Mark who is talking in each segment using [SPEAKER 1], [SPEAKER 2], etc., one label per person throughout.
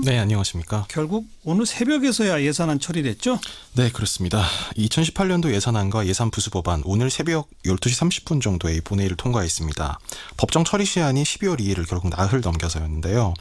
[SPEAKER 1] 네, 안녕하십니까.
[SPEAKER 2] 결국 오늘 새벽에서야 예산안 처리됐죠?
[SPEAKER 1] 네, 그렇습니다. 2018년도 예산안과 예산부수법안 오늘 새벽 12시 30분 정도에 본회의를 통과했습니다. 법정 처리 시한이 12월 2일을 결국 나흘 넘겨서였는데요.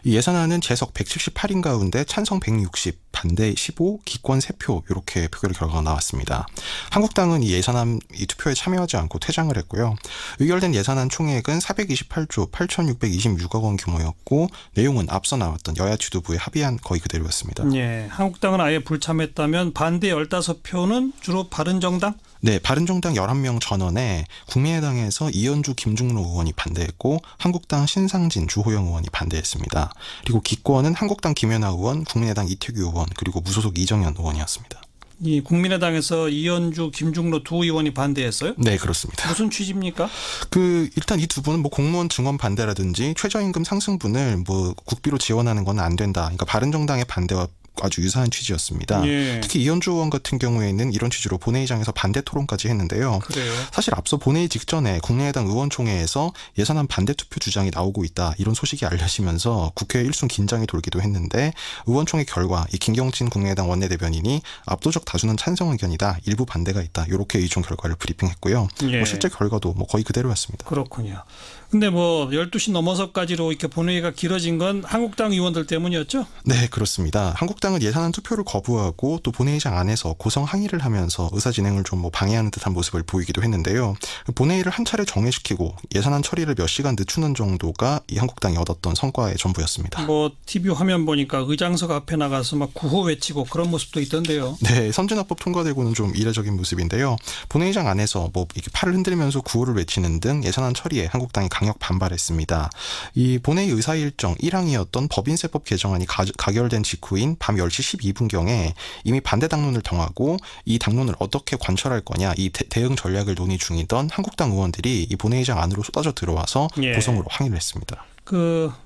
[SPEAKER 1] 이 예산안은 재석 178인 가운데 찬성 160, 반대 15, 기권 3표 이렇게 표결 결과가 나왔습니다. 한국당은 이 예산안 이 투표에 참여하지 않고 퇴장을 했고요. 의결된 예산안 총액은 428조 8,626억 원 규모였고 내용은 앞서 나왔던 여야 주도부의 합의안 거의 그대로였습니다.
[SPEAKER 2] 예, 한국당은 아예 불참했다면 반대 15표는 주로 바른정당?
[SPEAKER 1] 네, 바른정당 11명 전원에 국민의당에서 이현주 김중로 의원이 반대했고 한국당 신상진 주호영 의원이 반대했습니다. 그리고 기권은 한국당 김연아 의원, 국민의당 이태규 의원 그리고 무소속 이정현 의원이었습니다.
[SPEAKER 2] 이 국민의당에서 이현주, 김중로 두 의원이 반대했어요?
[SPEAKER 1] 네, 그렇습니다.
[SPEAKER 2] 무슨 취지입니까?
[SPEAKER 1] 일단 이 두 분은 공무원 증원 반대라든지 최저임금 상승분을 국비로 지원하는 건 안 된다. 그러니까 바른정당의 반대와 아주 유사한 취지였습니다.
[SPEAKER 2] 예.
[SPEAKER 1] 특히 이현주 의원 같은 경우에는 이런 취지로 본회의장에서 반대 토론까지 했는데요.
[SPEAKER 2] 그래요?
[SPEAKER 1] 사실 앞서 본회의 직전에 국민의당 의원총회에서 예산안 반대 투표 주장이 나오고 있다. 이런 소식이 알려지면서 국회에 일순 긴장이 돌기도 했는데 의원총회 결과 이 김경진 국민의당 원내대변인이 압도적 다수는 찬성 의견이다. 일부 반대가 있다. 이렇게 의총 결과를 브리핑했고요.
[SPEAKER 2] 예.
[SPEAKER 1] 실제 결과도 거의 그대로였습니다.
[SPEAKER 2] 그렇군요. 근데 12시 넘어서까지로 이렇게 본회의가 길어진 건 한국당 의원들 때문이었죠?
[SPEAKER 1] 네, 그렇습니다. 한국당은 예산안 투표를 거부하고 또 본회의장 안에서 고성 항의를 하면서 의사 진행을 좀 방해하는 듯한 모습을 보이기도 했는데요. 본회의를 한 차례 정회시키고 예산안 처리를 몇 시간 늦추는 정도가 이 한국당이 얻었던 성과의 전부였습니다.
[SPEAKER 2] TV 화면 보니까 의장석 앞에 나가서 막 구호 외치고 그런 모습도 있던데요.
[SPEAKER 1] 네, 선진화법 통과되고는 좀 이례적인 모습인데요. 본회의장 안에서 이렇게 팔을 흔들면서 구호를 외치는 등 예산안 처리에 한국당이 강력 반발했습니다. 이 본회의 의사 일정 1항이었던 법인세법 개정안이 가결된 직후인 밤 10시 12분경에 이미 반대 당론을 정하고 이 당론을 어떻게 관철할 거냐 이 대응 전략을 논의 중이던 한국당 의원들이 이 본회의장 안으로 쏟아져 들어와서 고성으로 항의를 했습니다.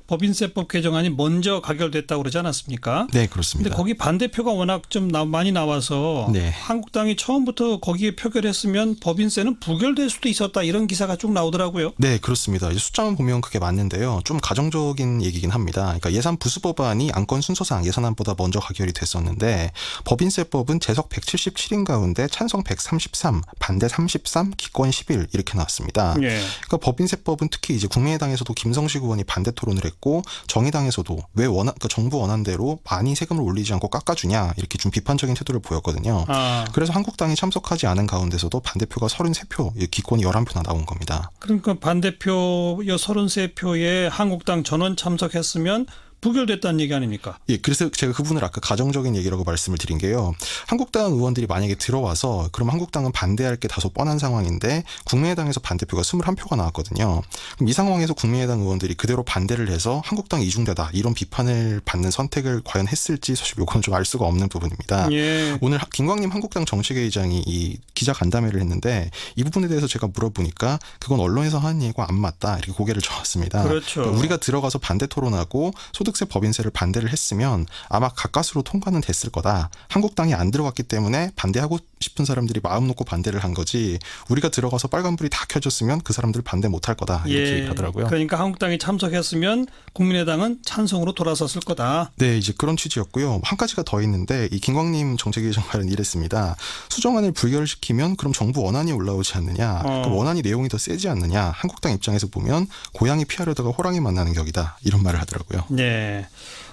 [SPEAKER 2] 법인세법 개정안이 먼저 가결됐다고 그러지 않았습니까?
[SPEAKER 1] 네, 그렇습니다.
[SPEAKER 2] 근데 거기 반대표가 워낙 좀 많이 나와서
[SPEAKER 1] 네.
[SPEAKER 2] 한국당이 처음부터 거기에 표결했으면 법인세는 부결될 수도 있었다 이런 기사가 쭉 나오더라고요.
[SPEAKER 1] 네, 그렇습니다. 숫자만 보면 그게 맞는데요. 좀 가정적인 얘기긴 합니다. 그러니까 예산 부수법안이 안건 순서상 예산안보다 먼저 가결이 됐었는데 법인세법은 재석 177인 가운데 찬성 133, 반대 33, 기권 11 이렇게 나왔습니다.
[SPEAKER 2] 예.
[SPEAKER 1] 그러니까 법인세법은 특히 이제 국민의당에서도 김성식 의원이 반대 토론을 했고 정의당에서도 왜 정부 원안대로 많이 세금을 올리지 않고 깎아주냐 이렇게 좀 비판적인 태도를 보였거든요. 그래서 한국당이 참석하지 않은 가운데서도 반대표가 33표, 기권이 11표나 나온 겁니다.
[SPEAKER 2] 그러니까 반대표 33표에 한국당 전원 참석했으면 부결됐다는 얘기 아닙니까?
[SPEAKER 1] 예, 그래서 제가 그분을 아까 가정적인 얘기라고 말씀을 드린 게요. 한국당 의원들이 만약에 들어와서 그럼 한국당은 반대할 게 다소 뻔한 상황인데 국민의당에서 반대표가 21표가 나왔거든요. 그럼 이 상황에서 국민의당 의원들이 그대로 반대를 해서 한국당 이중대다 이런 비판을 받는 선택을 과연 했을지 사실 이건 좀 알 수가 없는 부분입니다.
[SPEAKER 2] 예.
[SPEAKER 1] 오늘 김광림 한국당 정책회의장이 이 기자 간담회를 했는데 이 부분에 대해서 제가 물어보니까 그건 언론에서 하는 얘기가 안 맞다 이렇게 고개를 저었습니다.
[SPEAKER 2] 그렇죠.
[SPEAKER 1] 그러니까 우리가 들어가서 반대 토론하고 소득세 법인세를 반대를 했으면 아마 가까스로 통과는 됐을 거다. 한국당이 안 들어갔기 때문에 반대하고 싶은 사람들이 마음 놓고 반대를 한 거지 우리가 들어가서 빨간불이 다 켜졌으면 그 사람들 반대 못할 거다. 이렇게 얘기하더라고요.
[SPEAKER 2] 그러니까 한국당이 참석했으면 국민의당은 찬성으로 돌아섰을 거다.
[SPEAKER 1] 네, 이제 그런 취지였고요. 한 가지가 더 있는데 이 김광림 정책위의장 말은 이랬습니다. 수정안을 불결시키면 그럼 정부 원안이 올라오지 않느냐. 그럼 원안이 내용이 더 세지 않느냐. 한국당 입장에서 보면 고양이 피하려다가 호랑이 만나는 격이다. 이런 말을 하더라고요.
[SPEAKER 2] 네.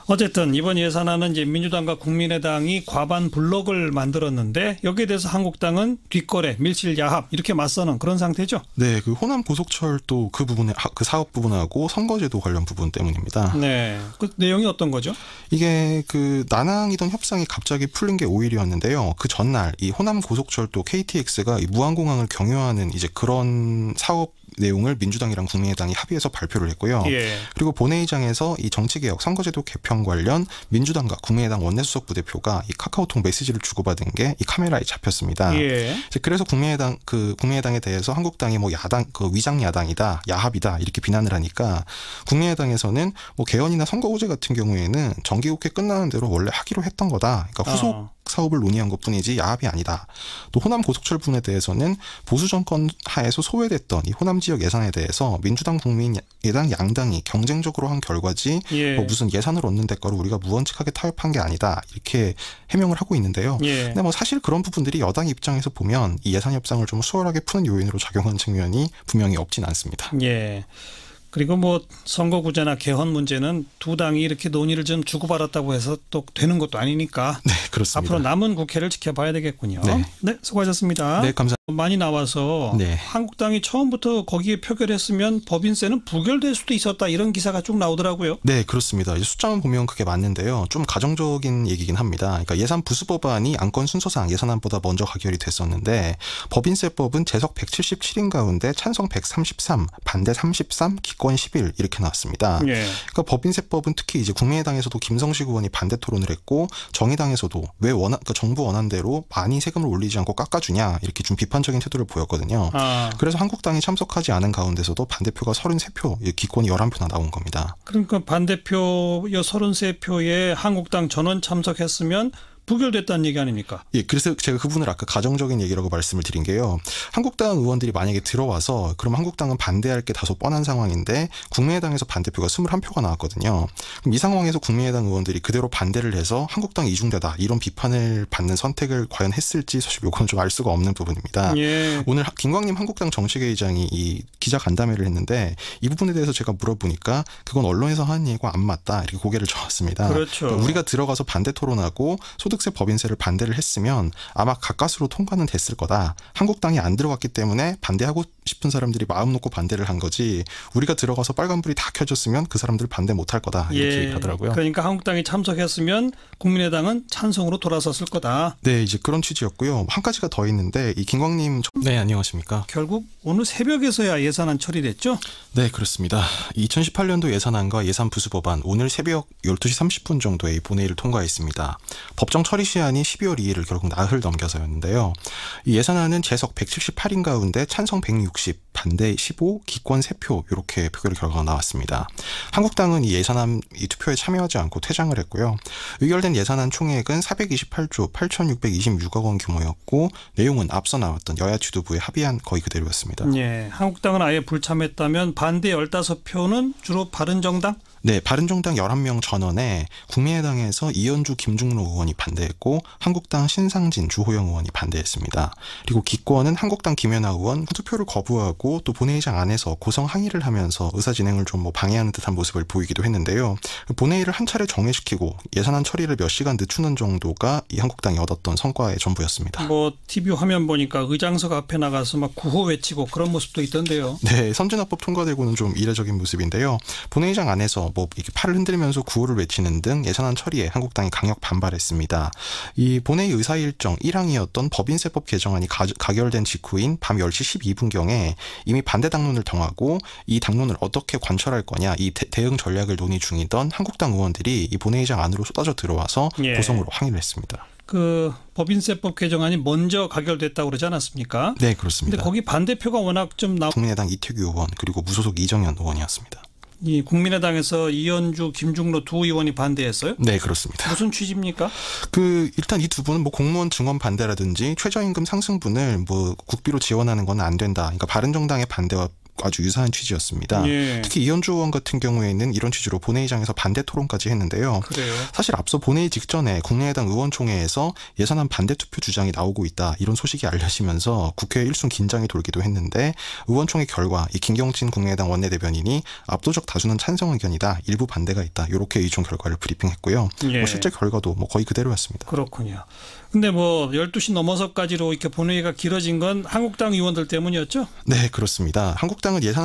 [SPEAKER 2] 어쨌든 이번 예산안은 이제 민주당과 국민의당이 과반 블록을 만들었는데 여기에 대해서 한국당은 뒷거래, 밀실 야합 이렇게 맞서는 그런 상태죠.
[SPEAKER 1] 네, 그 호남 고속철도 그 부분에 그 사업 부분하고 선거제도 관련 부분 때문입니다.
[SPEAKER 2] 네, 그 내용이 어떤 거죠?
[SPEAKER 1] 이게 그 난항이던 협상이 갑자기 풀린 게 5일이었는데요. 그 전날 이 호남 고속철도 KTX가 이 무안공항을 경유하는 이제 그런 사업 내용을 민주당이랑 국민의당이 합의해서 발표를 했고요.
[SPEAKER 2] 예.
[SPEAKER 1] 그리고 본회의장에서 이 정치개혁 선거제도 개편 관련 민주당과 국민의당 원내수석 부대표가 이 카카오톡 메시지를 주고받은 게 이 카메라에 잡혔습니다.
[SPEAKER 2] 예.
[SPEAKER 1] 그래서 국민의당에 대해서 한국당이 야당 위장 야당이다, 야합이다 이렇게 비난을 하니까 국민의당에서는 개헌이나 선거구제 같은 경우에는 정기국회 끝나는 대로 원래 하기로 했던 거다. 그러니까 사업을 논의한 것뿐이지 야합이 아니다. 또 호남 고속철 부분에 대해서는 보수 정권 하에서 소외됐던 이 호남 지역 예산에 대해서 민주당 국민의당 양당이 경쟁적으로 한 결과지 뭐 무슨 예산을 얻는 대가로 우리가 무언측하게 타협한 게 아니다. 이렇게 해명을 하고 있는데요. 근데 뭐 사실 그런 부분들이 여당 입장에서 보면 이 예산 협상을 좀 수월하게 푸는 요인으로 작용한 측면이 분명히 없진 않습니다.
[SPEAKER 2] 그리고 뭐 선거구제나 개헌 문제는 두 당이 이렇게 논의를 좀 주고받았다고 해서 또 되는 것도 아니니까.
[SPEAKER 1] 네, 그렇습니다.
[SPEAKER 2] 앞으로 남은 국회를 지켜봐야 되겠군요. 네, 수고하셨습니다.
[SPEAKER 1] 네, 감사합니다.
[SPEAKER 2] 많이 나와서 한국당이 처음부터 거기에 표결했으면 법인세는 부결될 수도 있었다 이런 기사가 쭉 나오더라고요.
[SPEAKER 1] 네, 그렇습니다. 숫자만 보면 그게 맞는데요. 좀 가정적인 얘기긴 합니다. 그러니까 예산 부수 법안이 안건 순서상 예산안보다 먼저 가결이 됐었는데 법인세법은 재석 177인 가운데 찬성 133, 반대 33, 기권 11 이렇게 나왔습니다. 그러니까 법인세법은 특히 이제 국민의당에서도 김성식 의원이 반대 토론을 했고 정의당에서도 왜 그러니까 정부 원안대로 많이 세금을 올리지 않고 깎아주냐 이렇게 좀 비판적인 태도를 보였거든요. 그래서 한국당이 참석하지 않은 가운데서도 반대표가 33표, 기권이 11표나 나온 겁니다.
[SPEAKER 2] 그러니까 반대표 33표에 한국당 전원 참석했으면 부결됐다는 얘기 아닙니까?
[SPEAKER 1] 그래서 제가 그 부분을 아까 가정적인 얘기라고 말씀을 드린 게요. 한국당 의원들이 만약에 들어와서 그럼 한국당은 반대할 게 다소 뻔한 상황인데 국민의당에서 반대표가 21표가 나왔거든요. 그럼 이 상황에서 국민의당 의원들이 그대로 반대를 해서 한국당이 이중대다 이런 비판을 받는 선택을 과연 했을지 사실 이건 좀 알 수가 없는 부분입니다. 오늘 김광림 한국당 정책회의장이 이 기자 간담회를 했는데 이 부분에 대해서 제가 물어보니까 그건 언론에서 하는 얘기가 안 맞다 이렇게 고개를 저었습니다. 그러니까 우리가 들어가서 반대 토론하고 소득세 법인세를 반대를 했으면 아마 가까스로 통과는 됐을 거다. 한국당이 안 들어갔기 때문에 반대하고 싶은 사람들이 마음 놓고 반대를 한 거지 우리가 들어가서 빨간불이 다 켜졌으면 그 사람들 반대 못할 거다 이렇게 얘기하더라고요.
[SPEAKER 2] 그러니까 한국당이 참석했으면 국민의당은 찬성으로 돌아섰을 거다.
[SPEAKER 1] 네, 이제 그런 취지였고요. 한 가지가 더 있는데 이 김광림 네, 안녕하십니까.
[SPEAKER 2] 결국 오늘 새벽에서야 예산안 처리됐죠?
[SPEAKER 1] 네, 그렇습니다. 2018년도 예산안과 예산 부수 법안 오늘 새벽 12시 30분 정도에 본회의를 통과했습니다. 법정 처리 시한이 12월 2일을 결국 나흘 넘겨서였는데요. 이 예산안은 재석 178인 가운데 찬성 160, 반대 15, 기권 3표 이렇게 표결 결과가 나왔습니다. 한국당은 이 예산안 이 투표에 참여하지 않고 퇴장을 했고요. 의결된 예산안 총액은 428조 8,626억 원 규모였고 내용은 앞서 나왔던 여야 지도부의 합의안 거의 그대로였습니다.
[SPEAKER 2] 한국당은 아예 불참했다면 반대 15표는 주로 바른정당?
[SPEAKER 1] 네, 바른정당 11명 전원에 국민의당에서 이현주 김중로 의원이 반대했고 한국당 신상진 주호영 의원이 반대했습니다. 그리고 기권은 한국당 김연아 의원 투표를 거부하고 또 본회의장 안에서 고성 항의를 하면서 의사 진행을 좀 방해하는 듯한 모습을 보이기도 했는데요. 본회의를 한 차례 정회시키고 예산안 처리를 몇 시간 늦추는 정도가 이 한국당이 얻었던 성과의 전부였습니다.
[SPEAKER 2] 뭐 TV 화면 보니까 의장석 앞에 나가서 막 구호 외치고 그런 모습도 있던데요.
[SPEAKER 1] 네, 선진화법 통과되고는 좀 이례적인 모습인데요. 본회의장 안에서 뭐 이렇게 팔을 흔들면서 구호를 외치는 등 예산안 처리에 한국당이 강력 반발했습니다. 이 본회의 의사 일정 1항이었던 법인세법 개정안이 가결된 직후인 밤 10시 12분경에 이미 반대 당론을 정하고 이 당론을 어떻게 관철할 거냐 이 대응 전략을 논의 중이던 한국당 의원들이 이 본회의장 안으로 쏟아져 들어와서 고성으로 항의를 했습니다.
[SPEAKER 2] 그 법인세법 개정안이 먼저 가결됐다고 그러지 않았습니까?
[SPEAKER 1] 네, 그렇습니다.
[SPEAKER 2] 근데 거기 반대표가 워낙 좀
[SPEAKER 1] 국민의당 이태규 의원 그리고 무소속 이정현 의원이었습니다.
[SPEAKER 2] 이 국민의당에서 이현주, 김중로 두 의원이 반대했어요?
[SPEAKER 1] 네, 그렇습니다.
[SPEAKER 2] 무슨 취지입니까?
[SPEAKER 1] 일단 이 두 분은 뭐 공무원 증원 반대라든지 최저임금 상승분을 뭐 국비로 지원하는 건 안 된다. 그러니까 바른정당의 반대와 아주 유사한 취지였습니다. 특히 이현주 의원 같은 경우에는 이런 취지로 본회의장에서 반대 토론까지 했는데요.
[SPEAKER 2] 그래요?
[SPEAKER 1] 사실 앞서 본회의 직전에 국민의당 의원총회에서 예산안 반대 투표 주장이 나오고 있다. 이런 소식이 알려지면서 국회에 일순 긴장이 돌기도 했는데 의원총회 결과 이 김경진 국민의당 원내대변인이 압도적 다수는 찬성 의견이다. 일부 반대가 있다. 이렇게 의총 결과를 브리핑했고요. 뭐 실제 결과도 뭐 거의 그대로였습니다.
[SPEAKER 2] 그렇군요. 근데 뭐 12시 넘어서까지로 이렇게 본회의가 길어진 건 한국당 의원들 때문이었죠?
[SPEAKER 1] 네, 그렇습니다. 한국당은 예산